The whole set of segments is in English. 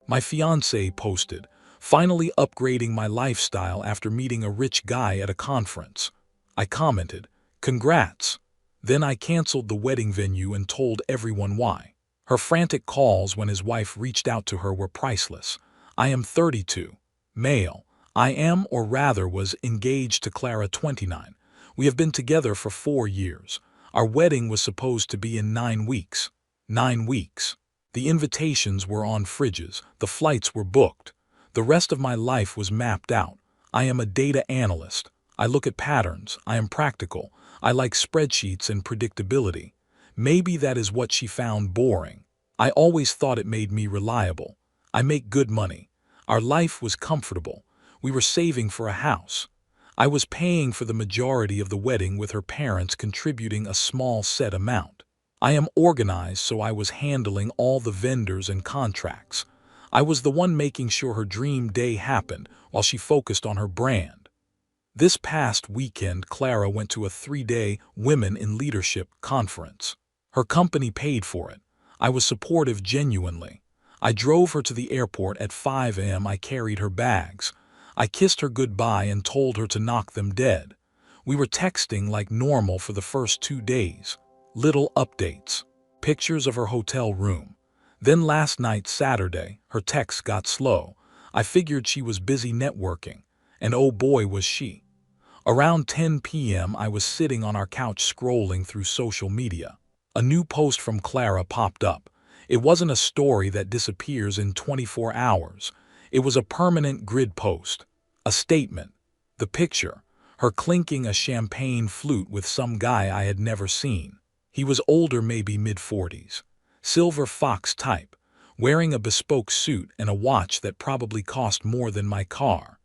My fiance posted, finally upgrading my lifestyle after meeting a rich guy at a conference. I commented, congrats. Then I canceled the wedding venue and told everyone why. Her frantic calls when his wife reached out to her were priceless. I am 32. Male. I am, or rather was, engaged to Clara, 29. We have been together for 4 years. Our wedding was supposed to be in 9 weeks. 9 weeks. The invitations were on fridges, the flights were booked. The rest of my life was mapped out. I am a data analyst. I look at patterns. I am practical. I like spreadsheets and predictability. Maybe that is what she found boring. I always thought it made me reliable. I make good money. Our life was comfortable. We were saving for a house. I was paying for the majority of the wedding with her parents contributing a small set amount. I am organized, so I was handling all the vendors and contracts. I was the one making sure her dream day happened while she focused on her brand. This past weekend, Clara went to a 3-day Women in Leadership conference. Her company paid for it. I was supportive genuinely. I drove her to the airport at 5 a.m. I carried her bags. I kissed her goodbye and told her to knock them dead. We were texting like normal for the first 2 days. Little updates. Pictures of her hotel room. Then last night, Saturday, her texts got slow. I figured she was busy networking. And oh boy was she. Around 10 p.m. I was sitting on our couch scrolling through social media. A new post from Clara popped up. It wasn't a story that disappears in 24 hours. It was a permanent grid post. A statement. The picture. Her clinking a champagne flute with some guy I had never seen. He was older, maybe mid-40s. Silver fox type. Wearing a bespoke suit and a watch that probably cost more than my car.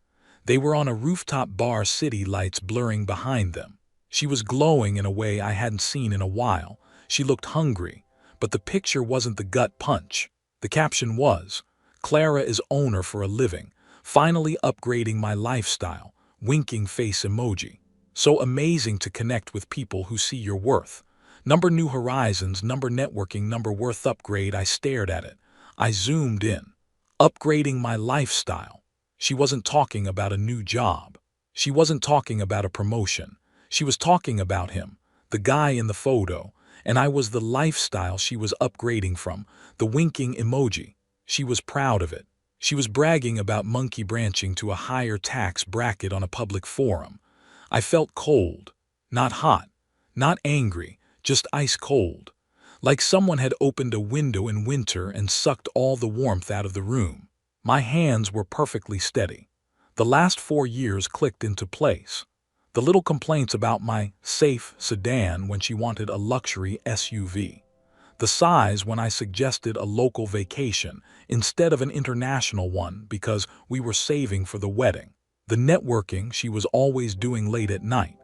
They were on a rooftop bar, city lights blurring behind them. She was glowing in a way I hadn't seen in a while. She looked hungry, but the picture wasn't the gut punch. The caption was, Clara is owner for a living, finally upgrading my lifestyle, winking face emoji. So amazing to connect with people who see your worth. Number new horizons, number networking, number worth upgrade. I stared at it. I zoomed in. Upgrading my lifestyle. She wasn't talking about a new job. She wasn't talking about a promotion. She was talking about him, the guy in the photo, and I was the lifestyle she was upgrading from, the winking emoji. She was proud of it. She was bragging about monkey branching to a higher tax bracket on a public forum. I felt cold, not hot, not angry, just ice cold. Like someone had opened a window in winter and sucked all the warmth out of the room. My hands were perfectly steady. The last 4 years clicked into place. The little complaints about my safe sedan when she wanted a luxury SUV. The size when I suggested a local vacation instead of an international one because we were saving for the wedding. The networking she was always doing late at night.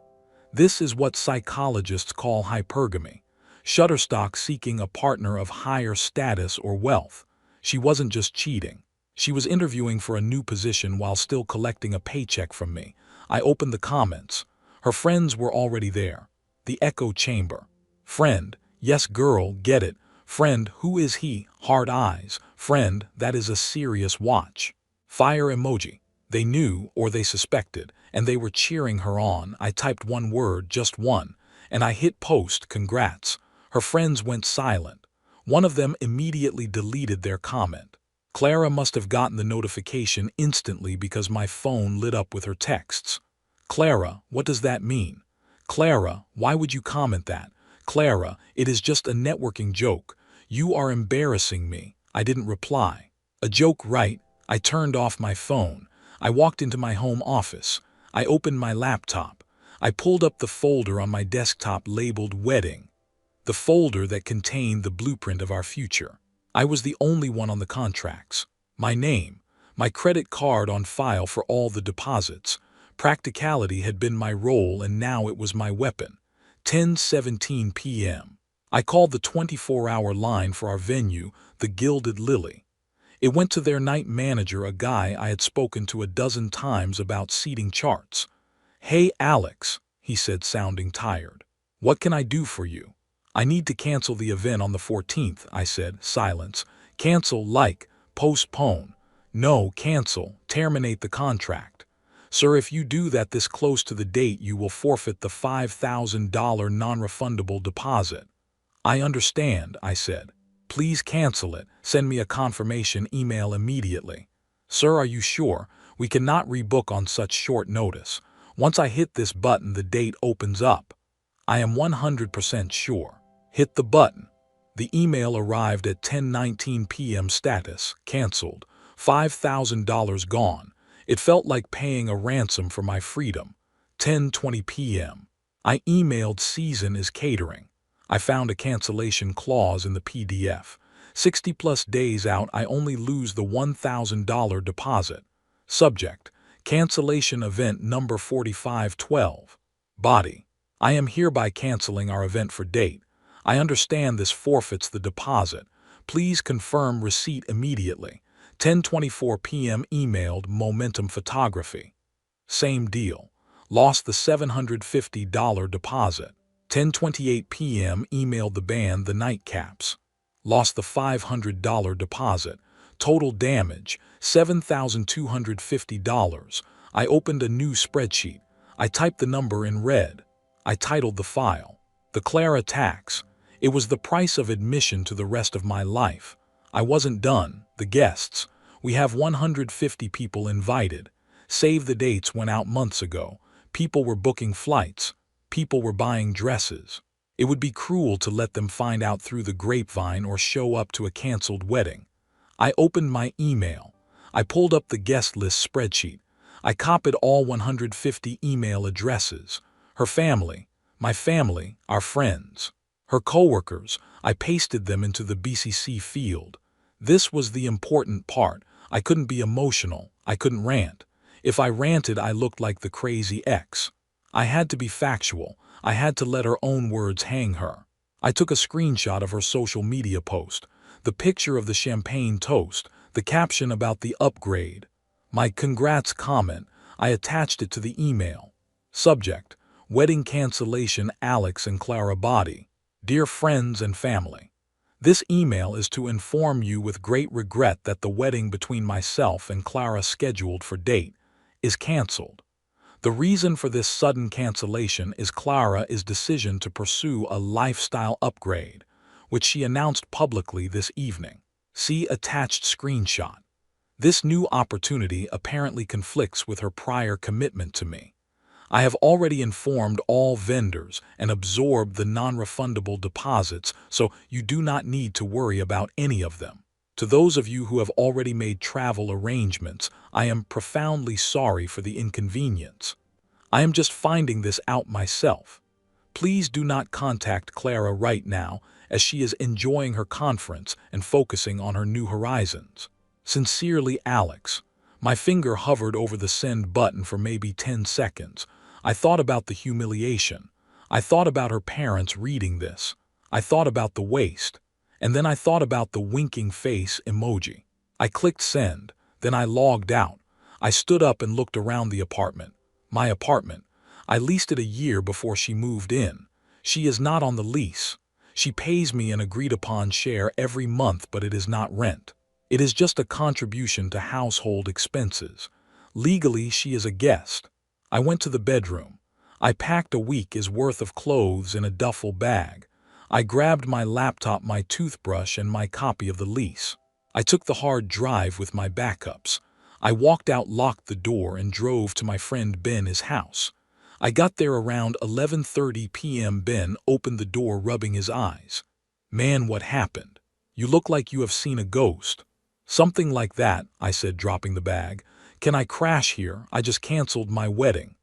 This is what psychologists call hypergamy. Shutterstock seeking a partner of higher status or wealth. She wasn't just cheating. She was interviewing for a new position while still collecting a paycheck from me. I opened the comments. Her friends were already there. The echo chamber. Friend, yes girl, get it. Friend, who is he? Hard eyes. Friend, that is a serious watch. Fire emoji. They knew, or they suspected, and they were cheering her on. I typed one word, just one, and I hit post, congrats. Her friends went silent. One of them immediately deleted their comment. Clara must have gotten the notification instantly because my phone lit up with her texts. Clara, what does that mean? Clara, why would you comment that? Clara, it is just a networking joke. You are embarrassing me. I didn't reply. A joke, right? I turned off my phone. I walked into my home office. I opened my laptop. I pulled up the folder on my desktop labeled Wedding. The folder that contained the blueprint of our future. I was the only one on the contracts. My name, my credit card on file for all the deposits. Practicality had been my role and now it was my weapon. 10:17 p.m. I called the 24-hour line for our venue, the Gilded Lily. It went to their night manager, a guy I had spoken to a dozen times about seating charts. Hey Alex, he said, sounding tired. What can I do for you? I need to cancel the event on the 14th, I said. Silence. Cancel like, Postpone. No, cancel. Terminate the contract. Sir, if you do that this close to the date, you will forfeit the $5,000 non-refundable deposit. I understand, I said. Please cancel it. Send me a confirmation email immediately. Sir, are you sure? We cannot rebook on such short notice. Once I hit this button, the date opens up. I am 100% sure. Hit the button. The email arrived at 10:19 p.m. Status, canceled. $5,000 gone. It felt like paying a ransom for my freedom. 10:20 p.m. I emailed Season is Catering. I found a cancellation clause in the PDF. 60+ days out, I only lose the $1,000 deposit. Subject: Cancellation event number 4512. Body: I am hereby canceling our event for date. I understand this forfeits the deposit. Please confirm receipt immediately. 10:24 p.m. emailed Momentum Photography. Same deal. Lost the $750 deposit. 10:28 p.m. emailed the band The Nightcaps. Lost the $500 deposit. Total damage, $7,250. I opened a new spreadsheet. I typed the number in red. I titled the file, The Clara Tax. It was the price of admission to the rest of my life. I wasn't done. The guests. We have 150 people invited. Save the dates went out months ago. People were booking flights. People were buying dresses. It would be cruel to let them find out through the grapevine or show up to a canceled wedding. I opened my email. I pulled up the guest list spreadsheet. I copied all 150 email addresses. Her family, my family, our friends. Her coworkers, I pasted them into the BCC field. This was the important part. I couldn't be emotional. I couldn't rant. If I ranted, I looked like the crazy ex. I had to be factual. I had to let her own words hang her. I took a screenshot of her social media post, the picture of the champagne toast, the caption about the upgrade. My congrats comment, I attached it to the email. Subject: Wedding cancellation, Alex and Clara Body. Dear friends and family, this email is to inform you with great regret that the wedding between myself and Clara, scheduled for date, is canceled. The reason for this sudden cancellation is Clara's decision to pursue a lifestyle upgrade, which she announced publicly this evening. See attached screenshot. This new opportunity apparently conflicts with her prior commitment to me. I have already informed all vendors and absorbed the non-refundable deposits, so you do not need to worry about any of them. To those of you who have already made travel arrangements, I am profoundly sorry for the inconvenience. I am just finding this out myself. Please do not contact Clara right now, as she is enjoying her conference and focusing on her new horizons. Sincerely, Alex. My finger hovered over the send button for maybe 10 seconds. I thought about the humiliation. I thought about her parents reading this. I thought about the waste. And then I thought about the winking face emoji. I clicked send. Then I logged out. I stood up and looked around the apartment. My apartment. I leased it a year before she moved in. She is not on the lease. She pays me an agreed-upon share every month, but it is not rent. It is just a contribution to household expenses. Legally, she is a guest. I went to the bedroom. I packed a week's worth of clothes in a duffel bag. I grabbed my laptop, my toothbrush, and my copy of the lease. I took the hard drive with my backups. I walked out, locked the door, and drove to my friend Ben's house. I got there around 11:30 p.m. Ben opened the door, rubbing his eyes. Man, what happened? You look like you have seen a ghost. Something like that, I said, dropping the bag. Can I crash here? I just canceled my wedding.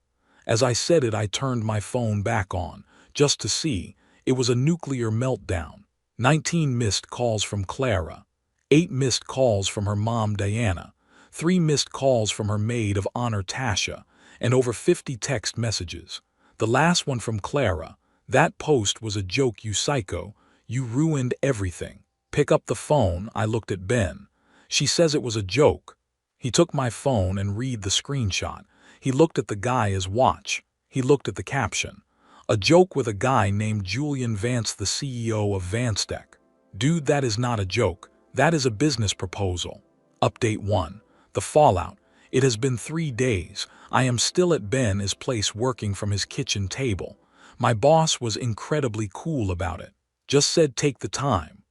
As I said it, I turned my phone back on, just to see. It was a nuclear meltdown. 19 missed calls from Clara. 8 missed calls from her mom, Diana. 3 missed calls from her maid of honor, Tasha. And over 50 text messages. The last one from Clara. That post was a joke, you psycho. You ruined everything. Pick up the phone. I looked at Ben. She says it was a joke. He took my phone and read the screenshot. He looked at the guy's watch. He looked at the caption. A joke with a guy named Julian Vance, the CEO of Vanstech. Dude, that is not a joke. That is a business proposal. Update 1. The fallout. It has been 3 days. I am still at Ben's place working from his kitchen table. My boss was incredibly cool about it. Just said take the time.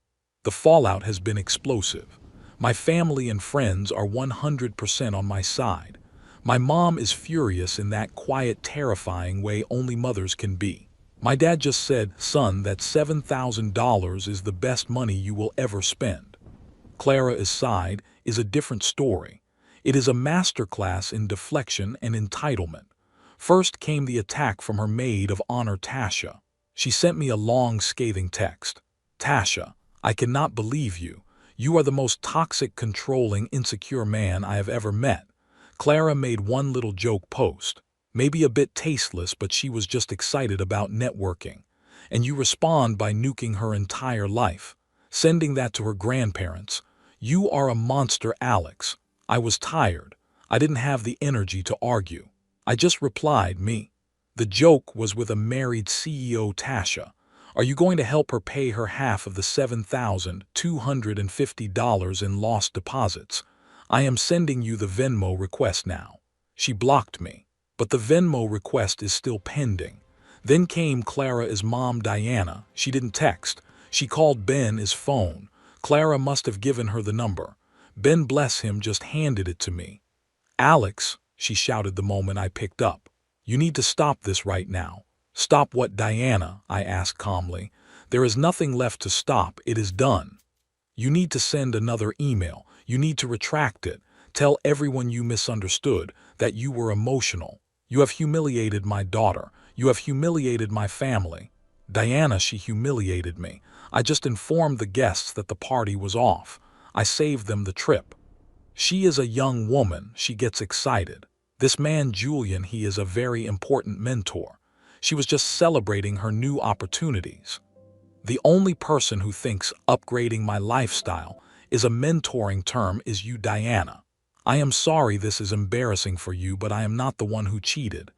The fallout has been explosive. My family and friends are 100% on my side. My mom is furious in that quiet, terrifying way only mothers can be. My dad just said, son, that $7,000 is the best money you will ever spend. Clara's side is a different story. It is a masterclass in deflection and entitlement. First came the attack from her maid of honor, Tasha. She sent me a long, scathing text. Tasha, I cannot believe you. You are the most toxic, controlling, insecure man I have ever met. Clara made one little joke post. Maybe a bit tasteless, but she was just excited about networking. And you respond by nuking her entire life, sending that to her grandparents. You are a monster, Alex. I was tired. I didn't have the energy to argue. I just replied, me. The joke was with a married CEO, Tasha. Are you going to help her pay her half of the $7,250 in lost deposits? I am sending you the Venmo request now. She blocked me, but the Venmo request is still pending. Then came Clara's mom, Diana. She didn't text. She called Ben's phone. Clara must have given her the number. Ben, bless him, just handed it to me. Alex, she shouted the moment I picked up. You need to stop this right now. Stop what, Diana? I asked calmly. There is nothing left to stop. It is done. You need to send another email. You need to retract it. Tell everyone you misunderstood, that you were emotional. You have humiliated my daughter. You have humiliated my family. Diana, she humiliated me. I just informed the guests that the party was off. I saved them the trip. She is a young woman. She gets excited. This man, Julian, he is a very important mentor. She was just celebrating her new opportunities. The only person who thinks upgrading my lifestyle is a mentoring term is you, Diana. I am sorry this is embarrassing for you, but I am not the one who cheated.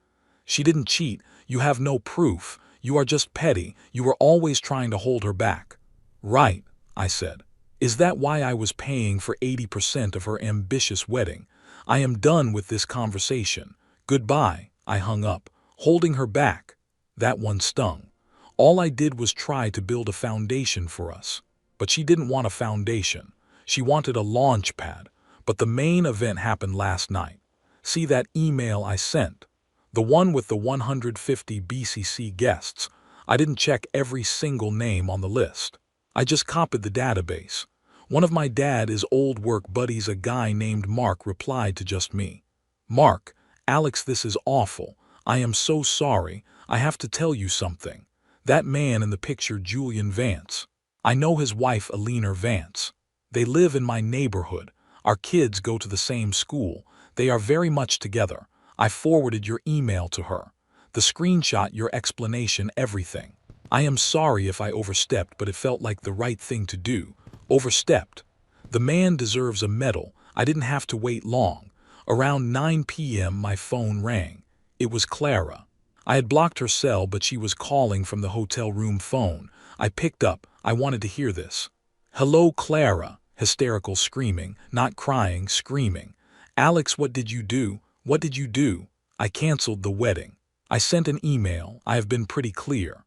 She didn't cheat. You have no proof. You are just petty. You were always trying to hold her back. Right, I said. Is that why I was paying for 80% of her ambitious wedding? I am done with this conversation. Goodbye. I hung up, holding her back. That one stung. All I did was try to build a foundation for us. But she didn't want a foundation. She wanted a launch pad. But the main event happened last night. See that email I sent? The one with the 150 BCC guests. I didn't check every single name on the list. I just copied the database. One of my dad's old work buddies, a guy named Mark, replied to just me. Mark, Alex, this is awful. I am so sorry. I have to tell you something. That man in the picture, Julian Vance. I know his wife, Alina Vance. They live in my neighborhood. Our kids go to the same school. They are very much together. I forwarded your email to her. The screenshot, your explanation, everything. I am sorry if I overstepped, but it felt like the right thing to do. Overstepped. The man deserves a medal. I didn't have to wait long. Around 9 p.m. my phone rang. It was Clara. I had blocked her cell, but she was calling from the hotel room phone. I picked up. I wanted to hear this. Hello, Clara. Hysterical screaming, not crying, screaming. Alex, what did you do? What did you do? I canceled the wedding. I sent an email. I have been pretty clear.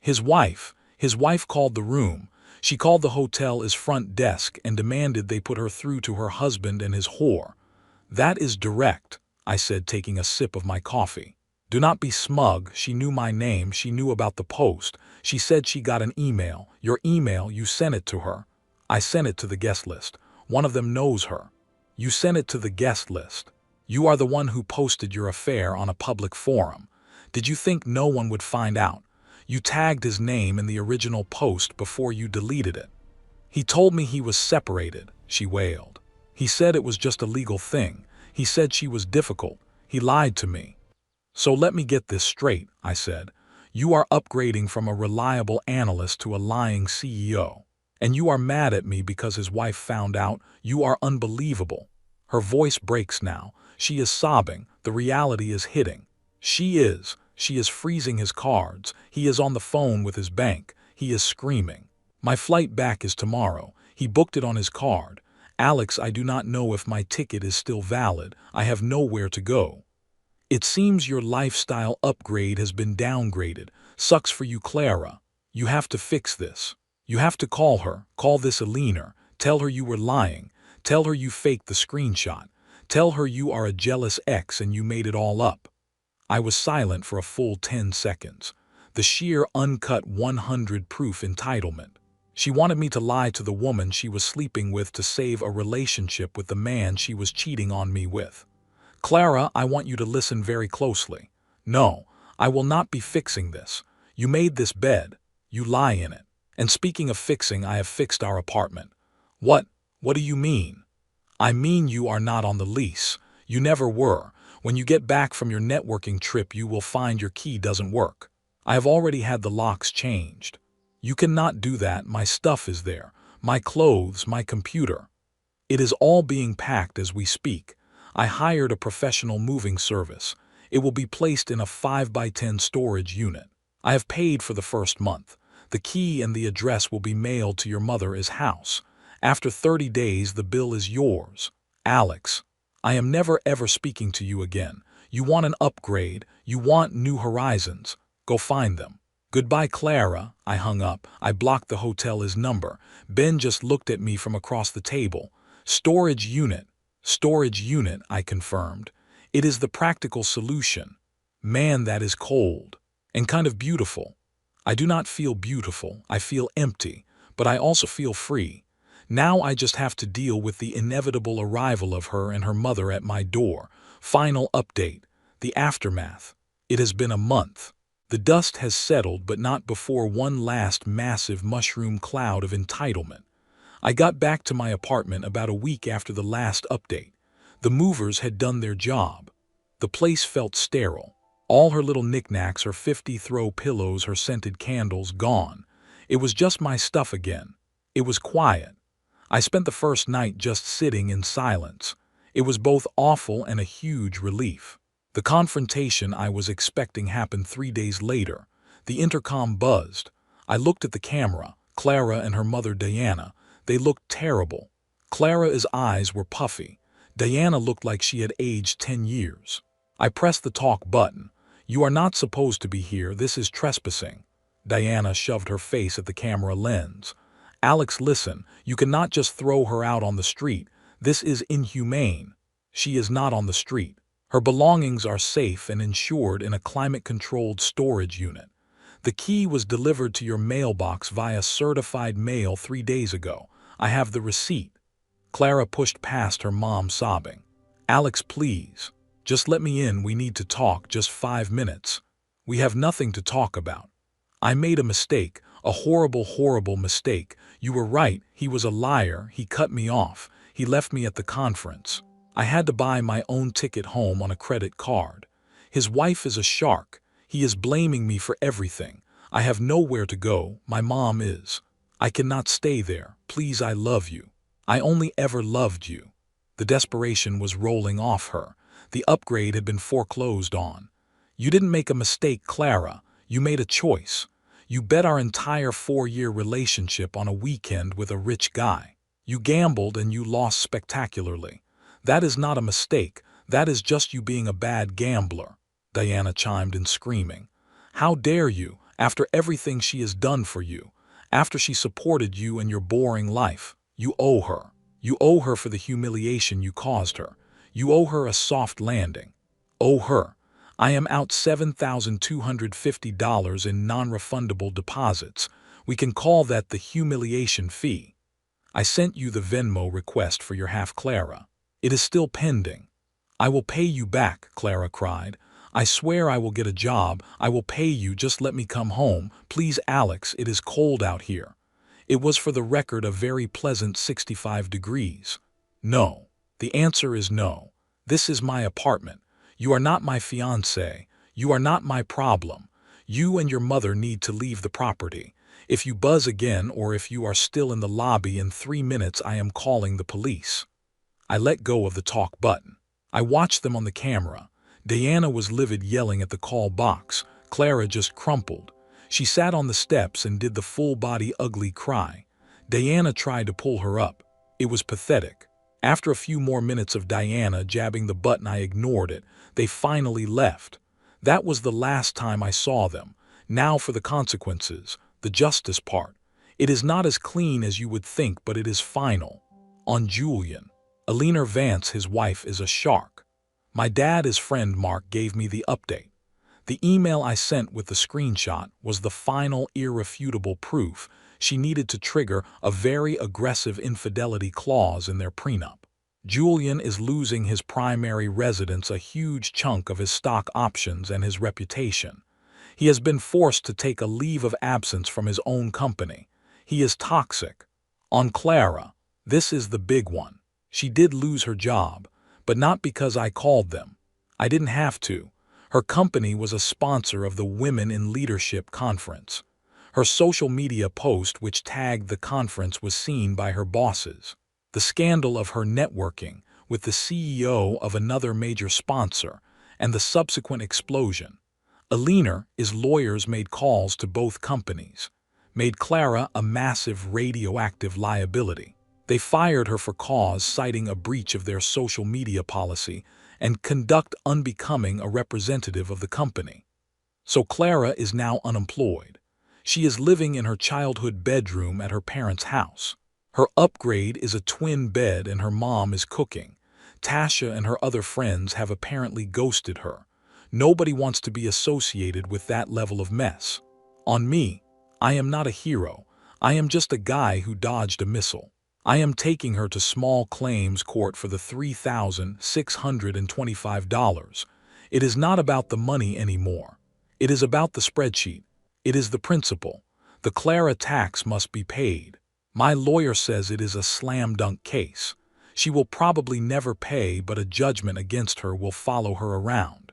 His wife called the room. She called the hotel's front desk and demanded they put her through to her husband and his whore. That is direct, I said, taking a sip of my coffee. Do not be smug. She knew my name. She knew about the post. She said she got an email. Your email, you sent it to her. I sent it to the guest list. One of them knows her. You sent it to the guest list. You are the one who posted your affair on a public forum. Did you think no one would find out? You tagged his name in the original post before you deleted it. He told me he was separated, she wailed. He said it was just a legal thing. He said she was difficult. He lied to me. So let me get this straight, I said. You are upgrading from a reliable analyst to a lying CEO. And you are mad at me because his wife found out. You are unbelievable. Her voice breaks now. She is sobbing. The reality is hitting. She is freezing his cards. He is on the phone with his bank. He is screaming. My flight back is tomorrow. He booked it on his card. Alex, I do not know if my ticket is still valid. I have nowhere to go. It seems your lifestyle upgrade has been downgraded. Sucks for you, Clara. You have to fix this. You have to call her. Call this Alina. Tell her you were lying. Tell her you faked the screenshot. Tell her you are a jealous ex and you made it all up. I was silent for a full 10 seconds. The sheer uncut 100 proof entitlement. She wanted me to lie to the woman she was sleeping with to save a relationship with the man she was cheating on me with. Clara, I want you to listen very closely. No, I will not be fixing this. You made this bed. You lie in it. And speaking of fixing, I have fixed our apartment. What? What do you mean? I mean you are not on the lease. You never were. When you get back from your networking trip, you will find your key doesn't work. I have already had the locks changed. You cannot do that. My stuff is there. My clothes, my computer. It is all being packed as we speak. I hired a professional moving service. It will be placed in a 5x10 storage unit. I have paid for the first month. The key and the address will be mailed to your mother's house. After 30 days, the bill is yours. Alex, I am never ever speaking to you again. You want an upgrade. You want new horizons. Go find them. Goodbye, Clara. I hung up. I blocked the hotel's number. Ben just looked at me from across the table. Storage unit. Storage unit, I confirmed. It is the practical solution. Man, that is cold. And kind of beautiful. I do not feel beautiful. I feel empty. But I also feel free. Now I just have to deal with the inevitable arrival of her and her mother at my door. Final update. The aftermath. It has been a month. The dust has settled, but not before one last massive mushroom cloud of entitlement. I got back to my apartment about a week after the last update. The movers had done their job. The place felt sterile. All her little knickknacks, her 50 throw pillows, her scented candles, gone. It was just my stuff again. It was quiet. I spent the first night just sitting in silence. It was both awful and a huge relief. The confrontation I was expecting happened 3 days later. The intercom buzzed. I looked at the camera. Clara and her mother Diana. They looked terrible. Clara's eyes were puffy. Diana looked like she had aged 10 years. I pressed the talk button. You are not supposed to be here. This is trespassing. Diana shoved her face at the camera lens. Alex, listen. You cannot just throw her out on the street. This is inhumane. She is not on the street. Her belongings are safe and insured in a climate-controlled storage unit. The key was delivered to your mailbox via certified mail 3 days ago. I have the receipt. Clara pushed past her mom, sobbing. Alex, please. Just let me in. We need to talk. Just 5 minutes. We have nothing to talk about. I made a mistake. A horrible, horrible mistake. You were right. He was a liar. He cut me off. He left me at the conference. I had to buy my own ticket home on a credit card. His wife is a shark. He is blaming me for everything. I have nowhere to go. My mom is. I cannot stay there. Please, I love you. I only ever loved you. The desperation was rolling off her. The upgrade had been foreclosed on. You didn't make a mistake, Clara. You made a choice. You bet our entire 4-year relationship on a weekend with a rich guy. You gambled and you lost spectacularly. That is not a mistake. That is just you being a bad gambler. Diana chimed in, screaming. How dare you, after everything she has done for you, after she supported you in your boring life. You owe her. You owe her for the humiliation you caused her. You owe her a soft landing. Owe her. I am out $7,250 in non-refundable deposits. We can call that the humiliation fee. I sent you the Venmo request for your half, Clara. It is still pending. I will pay you back, Clara cried. I swear I will get a job. I will pay you. Just let me come home. Please, Alex, it is cold out here. It was, for the record, a very pleasant 65 degrees. No. The answer is no. This is my apartment. You are not my fiancé. You are not my problem. You and your mother need to leave the property. If you buzz again or if you are still in the lobby in 3 minutes, I am calling the police. I let go of the talk button. I watched them on the camera. Diana was livid, yelling at the call box. Clara just crumpled. She sat on the steps and did the full-body ugly cry. Diana tried to pull her up. It was pathetic. After a few more minutes of Diana jabbing the button, I ignored it. They finally left. That was the last time I saw them. Now for the consequences, the justice part. It is not as clean as you would think, but it is final. On Julian. Alina Vance, his wife, is a shark. My dad, his friend Mark, gave me the update. The email I sent with the screenshot was the final irrefutable proof. She needed to trigger a very aggressive infidelity clause in their prenup. Julian is losing his primary residence, a huge chunk of his stock options, and his reputation. He has been forced to take a leave of absence from his own company. He is toxic. On Clara, this is the big one. She did lose her job, but not because I called them. I didn't have to. Her company was a sponsor of the Women in Leadership Conference. Her social media post, which tagged the conference, was seen by her bosses. The scandal of her networking with the CEO of another major sponsor and the subsequent explosion. Alina's lawyers made calls to both companies, made Clara a massive radioactive liability. They fired her for cause, citing a breach of their social media policy and conduct unbecoming a representative of the company. So Clara is now unemployed. She is living in her childhood bedroom at her parents' house. Her upgrade is a twin bed and her mom is cooking. Tasha and her other friends have apparently ghosted her. Nobody wants to be associated with that level of mess. On me, I am not a hero. I am just a guy who dodged a missile. I am taking her to small claims court for the $3,625. It is not about the money anymore. It is about the spreadsheet. It is the principle. The Clara tax must be paid. My lawyer says it is a slam-dunk case. She will probably never pay, but a judgment against her will follow her around.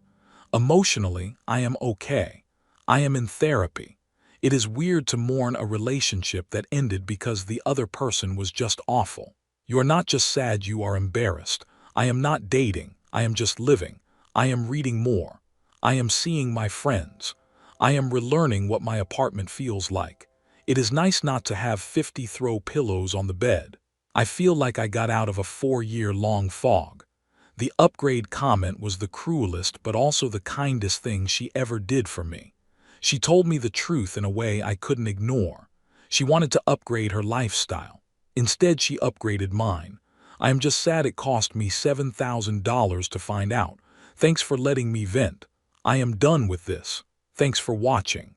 Emotionally, I am okay. I am in therapy. It is weird to mourn a relationship that ended because the other person was just awful. You are not just sad, you are embarrassed. I am not dating. I am just living. I am reading more. I am seeing my friends. I am relearning what my apartment feels like. It is nice not to have 50 throw pillows on the bed. I feel like I got out of a 4-year-long fog. The upgrade comment was the cruelest but also the kindest thing she ever did for me. She told me the truth in a way I couldn't ignore. She wanted to upgrade her lifestyle. Instead, she upgraded mine. I am just sad it cost me $7,000 to find out. Thanks for letting me vent. I am done with this. Thanks for watching.